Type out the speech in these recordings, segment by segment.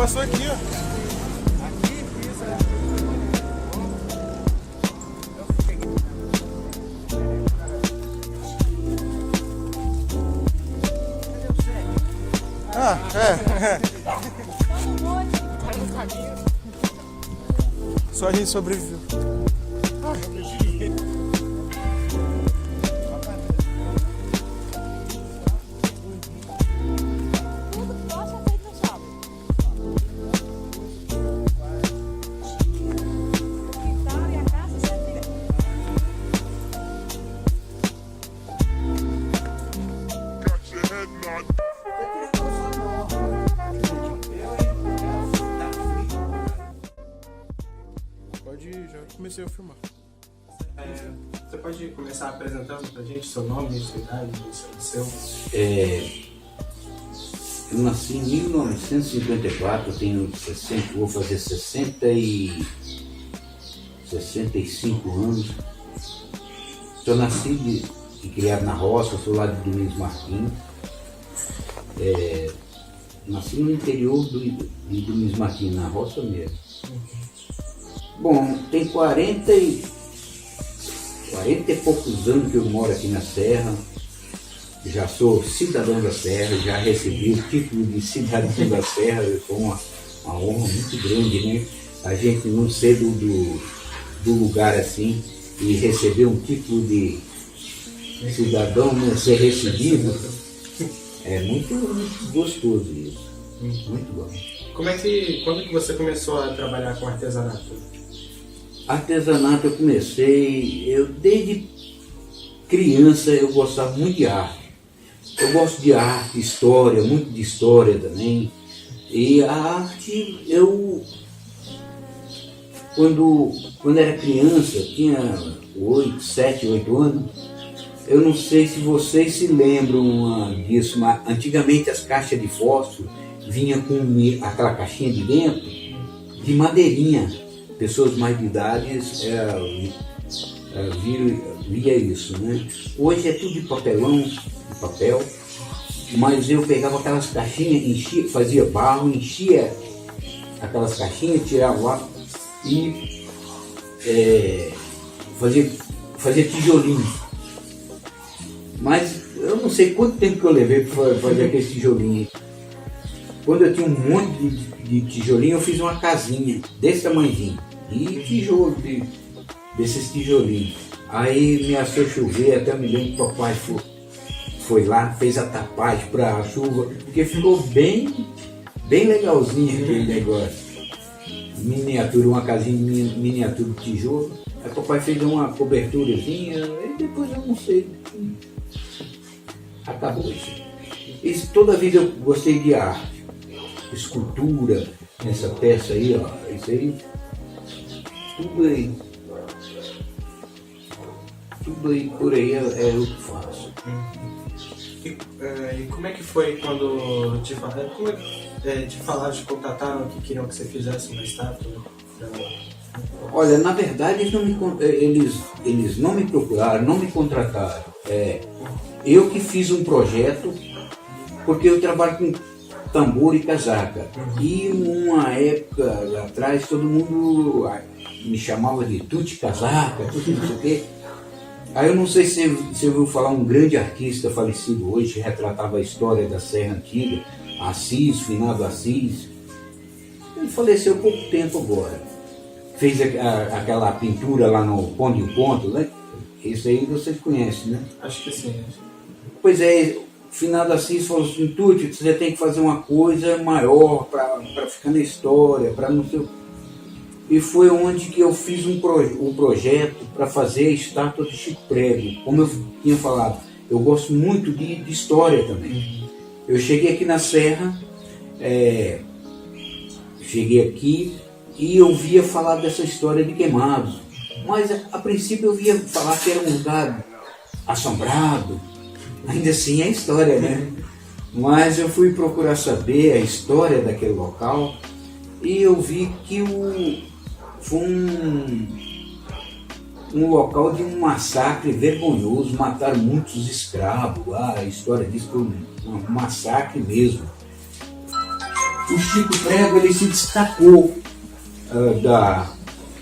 passou aqui, ó. Ah, Só a gente sobreviveu. Já comecei a filmar. Você pode começar apresentando pra gente seu nome, sua idade, seu... Eu nasci em 1954, eu tenho 60, vou fazer 65 anos. Eu nasci e criado na roça, sou lá de Domingos Martins. Nasci no interior de Domingos Martins, na roça mesmo. Bom, tem 40 e poucos anos que eu moro aqui na Serra. Já sou cidadão da Serra, já recebi o título de cidadão da Serra. Foi uma honra muito grande, né? A gente não ser do lugar assim e receber um título de cidadão, né? Ser recebido. É muito gostoso isso. Muito bom. Quando que você começou a trabalhar com artesanato? Artesanato eu comecei, desde criança eu gostava muito de arte. Eu gosto de arte, história, muito de história também. E a arte, quando era criança, tinha 7, 8 anos, eu não sei se vocês se lembram disso, mas antigamente as caixas de fósforo vinham com aquela caixinha de dentro, de madeirinha. Pessoas mais de idade via isso, né? Hoje é tudo de papelão, de papel, mas eu pegava aquelas caixinhas, enchia, fazia barro, enchia aquelas caixinhas, tirava lá e fazia tijolinho. Mas eu não sei quanto tempo que eu levei para fazer aquele tijolinho. Quando eu tinha um monte de tijolinho, eu fiz uma casinha desse tamanhozinho. E tijolo, desses tijolinhos. Aí me assou chover, até me lembro que o papai foi lá, fez a tapagem para a chuva, porque ficou bem legalzinho aquele negócio. Miniatura, uma casinha miniatura de tijolo. Aí o papai fez uma coberturazinha, e depois eu não sei. Acabou isso. Toda a vida eu gostei de arte, escultura, essa peça aí, ó, isso aí. Tudo aí por aí é o que faço. E como é que foi quando te falaram, te contataram que queriam que você fizesse uma estátua? Olha, na verdade eles não me procuraram, não me contrataram. Eu que fiz um projeto, porque eu trabalho com tambor e casaca. E numa época lá atrás todo mundo me chamava de Tuti Casaca, tudo não sei o quê. Aí eu não sei se você ouviu falar, um grande artista falecido hoje, retratava a história da Serra Antiga, Assis, finado Assis. Ele faleceu há pouco tempo agora. Fez aquela pintura lá no Ponto e o Ponto, né? Isso aí vocês conhecem, né? Acho que sim. Pois é, finado Assis falou assim, Tuti, você tem que fazer uma coisa maior para ficar na história, para não ser... E foi onde que eu fiz um projeto para fazer a estátua de Chico Prego. Como eu tinha falado, eu gosto muito de história também. Eu cheguei aqui na Serra, cheguei aqui e eu via falar dessa história de Queimados. Mas a princípio eu via falar que era um lugar assombrado. Ainda assim é história, né? Mas eu fui procurar saber a história daquele local e eu vi que foi um local de um massacre vergonhoso, mataram muitos escravos lá, a história diz que foi um massacre mesmo. o Chico Prego ele se destacou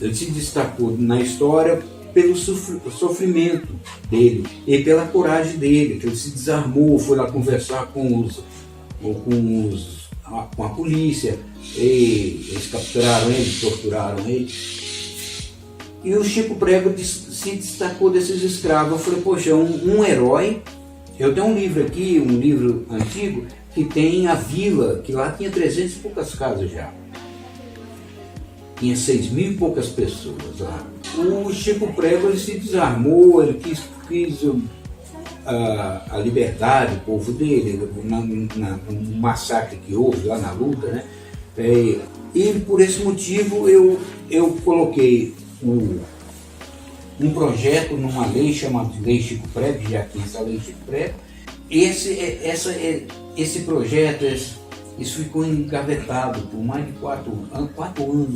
ele se destacou na história pelo sofrimento dele e pela coragem dele, que ele se desarmou, foi lá conversar com a polícia, e eles capturaram ele, torturaram ele. E o Chico Prego se destacou desses escravos. Eu falei, poxa, um herói. Eu tenho um livro aqui, um livro antigo, que tem a vila, que lá tinha 300 e poucas casas já. Tinha 6.000 e poucas pessoas lá. O Chico Prego ele se desarmou, ele quis a liberdade do povo dele, no massacre que houve lá na luta, né? E por esse motivo eu coloquei um projeto numa lei chamada Lei Chico Prego, já tinha essa Lei Chico Prego. Esse projeto, isso ficou engavetado por mais de 4 anos,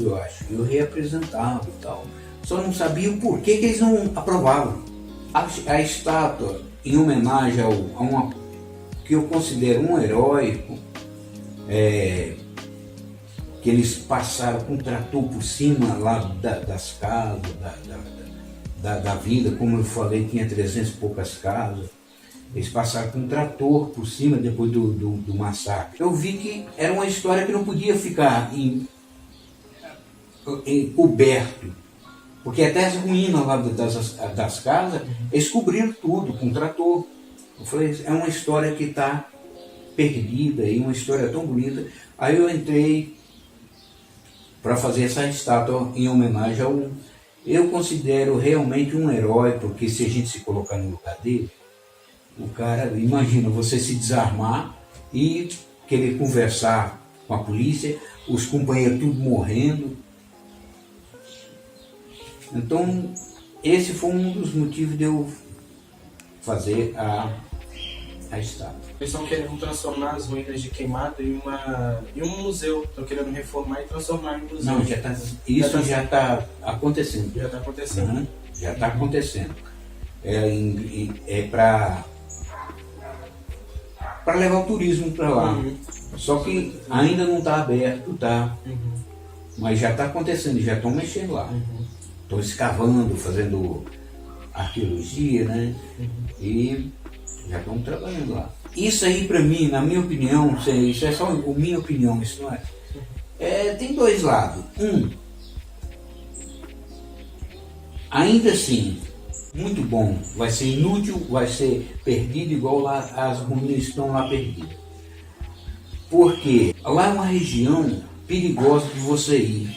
eu acho. Eu reapresentava e tal. Só não sabia o porquê que eles não aprovavam. A estátua, em homenagem a que eu considero um herói, que eles passaram com um trator por cima lá das casas, da vida, como eu falei, tinha 300 e poucas casas. Eles passaram com um trator por cima depois do massacre. Eu vi que era uma história que não podia ficar coberto, porque até as ruínas lá das casas, eles cobriram tudo com trator. Eu falei, é uma história que está perdida, e uma história tão bonita. Aí eu entrei para fazer essa estátua em homenagem eu considero realmente um herói, porque se a gente se colocar no lugar dele, o cara, imagina você se desarmar e querer conversar com a polícia, os companheiros tudo morrendo. Então, esse foi um dos motivos de eu fazer a estátua. Eles estão querendo transformar as ruínas de Queimado em um museu. Estão querendo reformar e transformar em museu. Não, isso já está acontecendo. Já está acontecendo. Uhum, já está acontecendo. É para levar o turismo para lá. Uhum. Só que ainda não está aberto, tá? Uhum. Mas já está acontecendo, já estão mexendo lá. Estão escavando, fazendo arqueologia, né? E já estão trabalhando lá. Isso aí, para mim, na minha opinião, isso é só a minha opinião, isso não é. Tem dois lados. Ainda assim, muito bom, vai ser inútil, vai ser perdido igual lá as ruínas estão lá perdidas. Porque lá é uma região perigosa de você ir.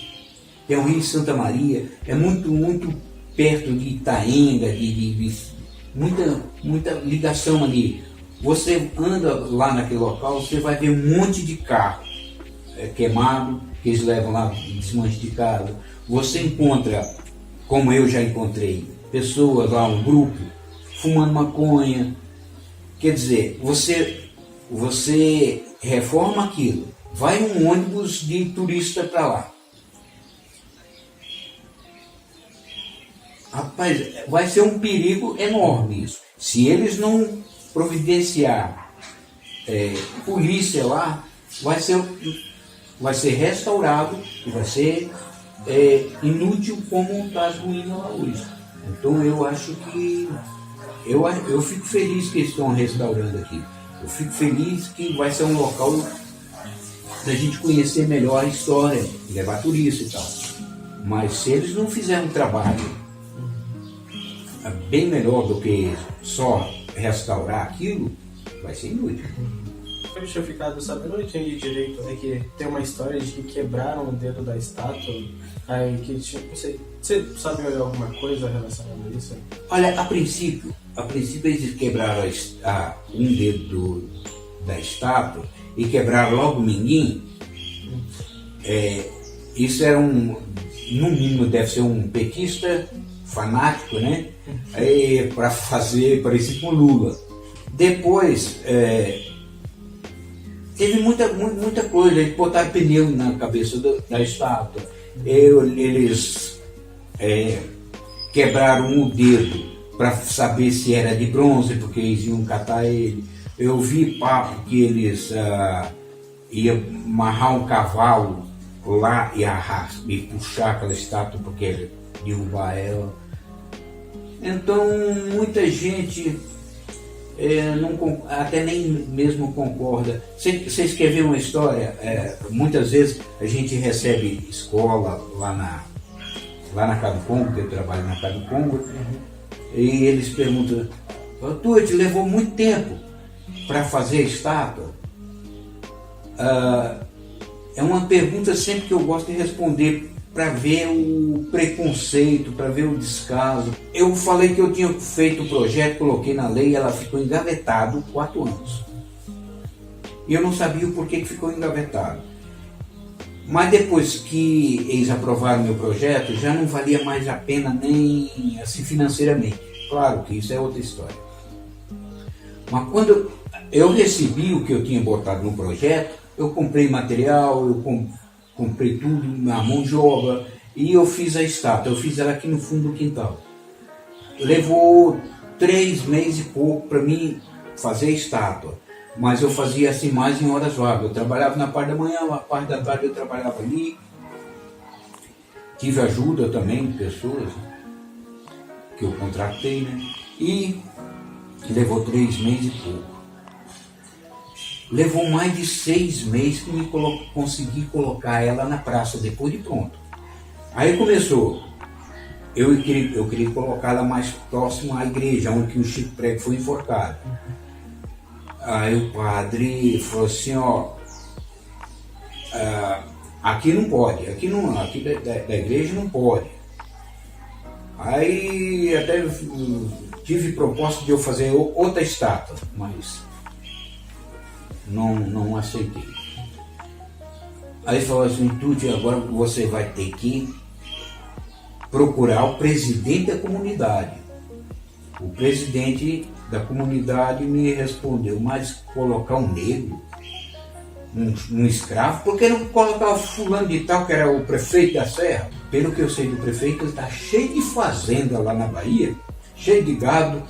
Tem o Rio Santa Maria, é muito perto de Itaenga, de muita ligação ali. Você anda lá naquele local, você vai ver um monte de carro queimado, que eles levam lá desmanche de casa. Você encontra, como eu já encontrei, pessoas lá, um grupo, fumando maconha. Quer dizer, você reforma aquilo, vai um ônibus de turista para lá. Rapaz, vai ser um perigo enorme isso. Se eles não providenciar polícia lá, vai ser restaurado e vai ser inútil como está as ruínas lá hoje. Então eu acho que eu fico feliz que eles estão restaurando aqui. Eu fico feliz que vai ser um local da gente conhecer melhor a história, levar turista e tal. Mas se eles não fizerem um trabalho bem melhor do que só restaurar aquilo, vai ser inútil. Eu tinha ficado sabendo, eu entendi direito, que tem uma história de que quebraram o dedo da estátua, aí que tinha, não sei, você sabe alguma coisa relacionada a isso? Olha, a princípio eles quebraram um dedo da estátua e quebraram logo o minguim. Isso era no mínimo deve ser um petista fanático, né? Para fazer parecido com Lula. Depois teve muita coisa, eles botaram pneu na cabeça da estátua. Eles quebraram o dedo para saber se era de bronze, porque eles iam catar ele. Eu vi papo que eles ia amarrar um cavalo lá e puxar aquela estátua porque derrubar ela. Então muita gente até nem mesmo concorda. Vocês querem ver uma história? Muitas vezes a gente recebe escola lá na Cabo Congo, que eu trabalho na Cabo Congo, e eles perguntam: Tuti, levou muito tempo para fazer a estátua? É uma pergunta sempre que eu gosto de responder, para ver o preconceito, para ver o descaso. Eu falei que eu tinha feito o projeto, coloquei na lei, ela ficou engavetado 4 anos. E eu não sabia o porquê que ficou engavetado. Mas depois que eles aprovaram meu projeto, já não valia mais a pena nem assim financeiramente. Claro que isso é outra história. Mas quando eu recebi o que eu tinha botado no projeto, eu comprei material, comprei tudo, na mão de obra, e eu fiz a estátua. Eu fiz ela aqui no fundo do quintal. Levou 3 meses e pouco para mim fazer a estátua, mas eu fazia assim mais em horas vagas. Eu trabalhava na parte da manhã, na parte da tarde eu trabalhava ali. Tive ajuda também de pessoas que eu contratei, né? E levou 3 meses e pouco. Levou mais de 6 meses que consegui colocar ela na praça, depois de pronto. Aí começou, eu queria colocá-la mais próximo à igreja, onde o Chico Prego foi enforcado. Aí o padre falou assim, aqui não pode, aqui da igreja não pode. Aí até tive proposta de eu fazer outra estátua, mas não aceitei. Aí falou assim: Tuti, agora você vai ter que procurar o presidente da comunidade. O presidente da comunidade me respondeu: mas colocar um negro, um escravo, por que não colocar o fulano de tal, que era o prefeito da Serra? Pelo que eu sei do prefeito, ele está cheio de fazenda lá na Bahia, cheio de gado.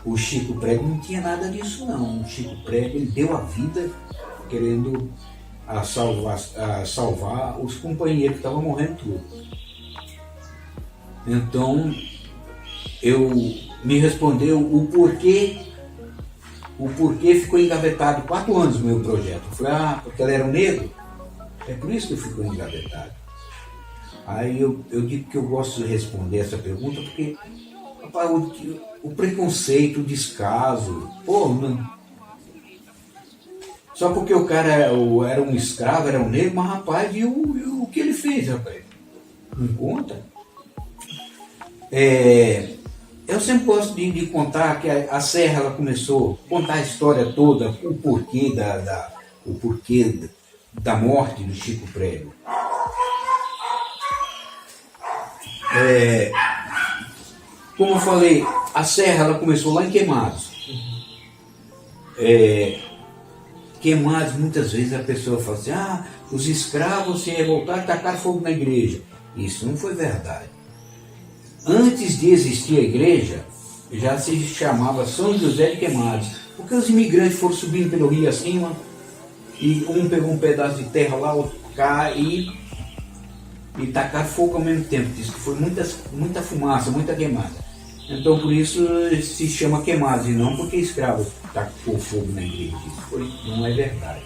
O Chico Prego não tinha nada disso não. O Chico Prego, ele deu a vida querendo salvar os companheiros que estavam morrendo tudo. Então, me respondeu o porquê ficou engavetado 4 anos o meu projeto. Eu falei: porque ela era um negro? É por isso que ficou engavetado. Aí eu digo que eu gosto de responder essa pergunta porque, rapaz, o preconceito, o descaso, não. Só porque o cara era um escravo, era um negro, mas rapaz, e o que ele fez, rapaz? Não conta? Eu sempre gosto de contar que a Serra, ela começou a contar a história toda, o porquê da morte do Chico Prego. Como eu falei, a Serra, ela começou lá em Queimados. Queimados, muitas vezes a pessoa fala assim: os escravos se revoltaram e tacaram fogo na igreja. Isso não foi verdade. Antes de existir a igreja, já se chamava São José de Queimados, porque os imigrantes foram subindo pelo rio acima, e um pegou um pedaço de terra lá, outro cá, e tacaram fogo ao mesmo tempo. Diz que foi muita fumaça, muita queimada. Então por isso se chama Queimados, e não porque escravos tacou fogo na igreja. Isso não é verdade.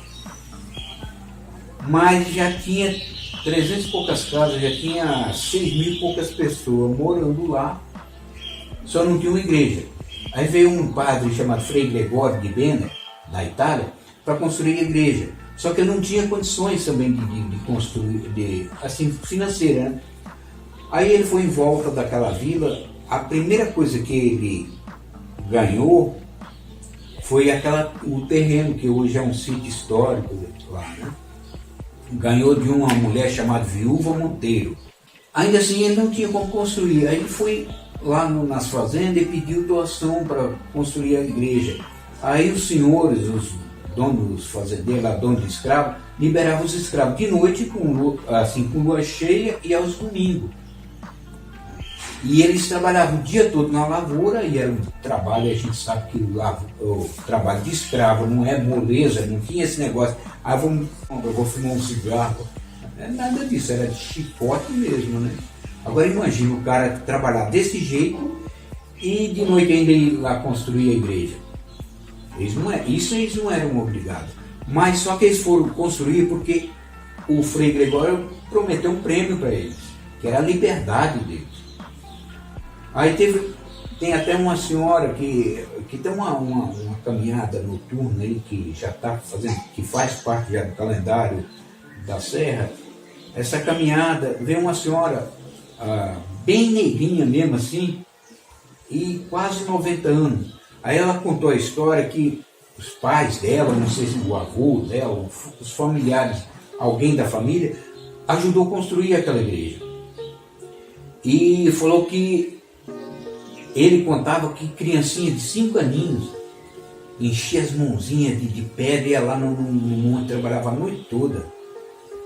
Mas já tinha 300 e poucas casas, já tinha 6 mil e poucas pessoas morando lá, só não tinha uma igreja. Aí veio um padre chamado Frei Gregório de Bena, da Itália, para construir a igreja. Só que ele não tinha condições também de construir, assim, financeira, né? Aí ele foi em volta daquela vila. A primeira coisa que ele ganhou foi o terreno, que hoje é um sítio histórico lá, né? Ganhou de uma mulher chamada Viúva Monteiro. Ainda assim ele não tinha como construir. Aí ele foi lá nas fazendas e pediu doação para construir a igreja. Aí os senhores, os donos dos fazendeiros, donos de escravos, liberavam os escravos de noite com lua cheia e aos domingos. E eles trabalhavam o dia todo na lavoura, e era um trabalho, a gente sabe que o trabalho de escravo não é moleza, não tinha esse negócio, eu vou fumar um cigarro. Não é nada disso, era de chicote mesmo, né? Agora imagina o cara trabalhar desse jeito e de noite ainda ir lá construir a igreja. Isso eles não eram obrigados. Mas só que eles foram construir porque o Frei Gregório prometeu um prêmio para eles, que era a liberdade deles. Aí tem até uma senhora que tem uma caminhada noturna aí, que já está fazendo, que faz parte já do calendário da Serra. Essa caminhada, veio uma senhora bem negrinha mesmo assim, e quase 90 anos. Aí ela contou a história que os pais dela, não sei se o avô dela, os familiares, alguém da família, ajudou a construir aquela igreja. E falou que ele contava que criancinha de 5 aninhos enchia as mãozinhas de pedra e ia lá no monte, trabalhava a noite toda,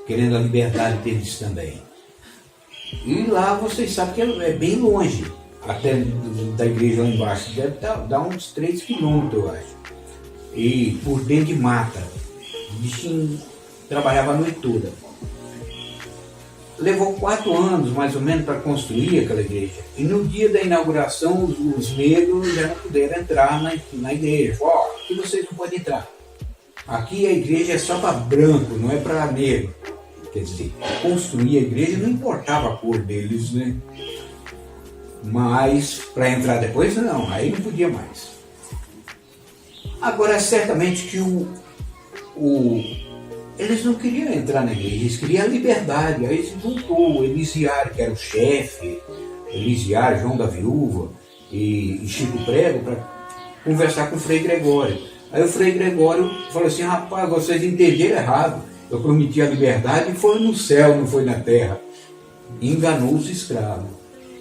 querendo a liberdade deles também. E lá vocês sabem que é bem longe, até da igreja lá embaixo, deve dar uns 3 quilômetros, eu acho. E por dentro de mata, o bichinho trabalhava a noite toda. Levou 4 anos, mais ou menos, para construir aquela igreja. E no dia da inauguração, os negros já não puderam entrar na igreja. Falaram, aqui vocês não podem entrar. Aqui a igreja é só para branco, não é para negro. Quer dizer, construir a igreja não importava a cor deles, né? Mas para entrar depois, não, aí não podia mais. Agora, certamente que eles não queriam entrar na igreja, eles queriam a liberdade. Aí se juntou o Elisiário, que era o chefe, Elisiário, João da Viúva e Chico Prego, para conversar com o Frei Gregório. Aí o Frei Gregório falou assim, rapaz, vocês entenderam errado, eu prometi a liberdade e foi no céu, não foi na terra. E enganou os escravos.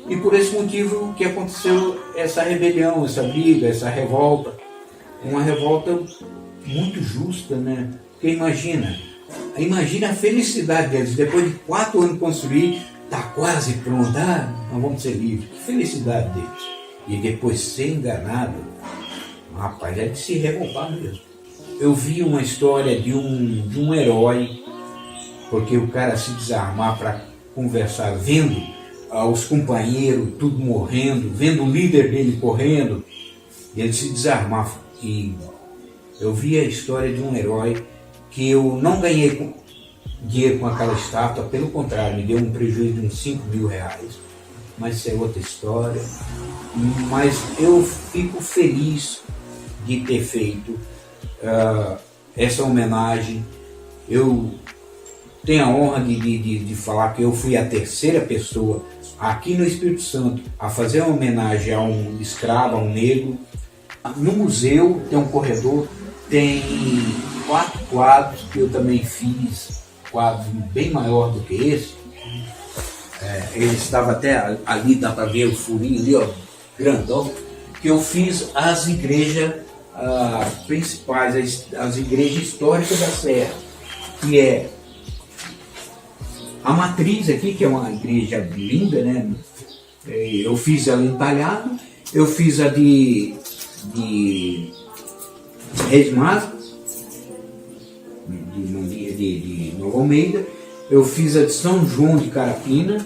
E por esse motivo que aconteceu essa rebelião, essa briga, essa revolta. Uma revolta muito justa, né? Porque imagina a felicidade deles, depois de 4 anos de construir, está quase pronto, nós vamos ser livres. Que felicidade deles. E depois ser enganado, rapaz, é de se revoltar mesmo. Eu vi uma história de um herói, porque o cara se desarmar para conversar, vendo os companheiros tudo morrendo, vendo o líder dele correndo, e ele se desarmar. E eu vi a história de um herói que eu não ganhei dinheiro com aquela estátua, pelo contrário, me deu um prejuízo de uns 5 mil reais. Mas isso é outra história. Mas eu fico feliz de ter feito essa homenagem. Eu tenho a honra de falar que eu fui a 3ª pessoa aqui no Espírito Santo a fazer uma homenagem a um escravo, a um negro. No museu tem um corredor, tem 4 quadros que eu também fiz, quadros bem maior do que esse. Ele estava até ali, dá para ver o furinho ali, ó, grandão, que eu fiz as igrejas principais, as igrejas históricas da Serra, que é a matriz aqui, que é uma igreja linda, né? Eu fiz ela entalhada, eu fiz a de Reis Mágicos, de Nova Almeida, eu fiz a de São João de Carapina,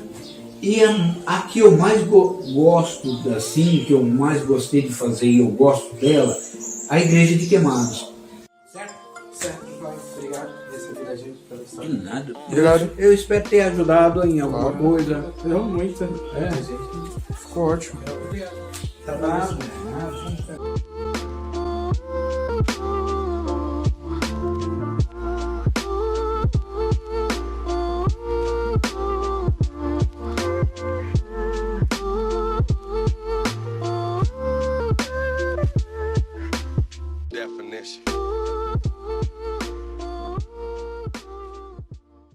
e a que eu mais gosto, assim, que eu mais gostei de fazer e eu gosto dela, a Igreja de Queimados. Certo? Certo, Flávio. Obrigado por receber a gente pela história. De nada. Obrigado. Eu espero ter ajudado em alguma Claro. coisa. Não, muito. A gente Ficou ótimo. obrigado. Nada.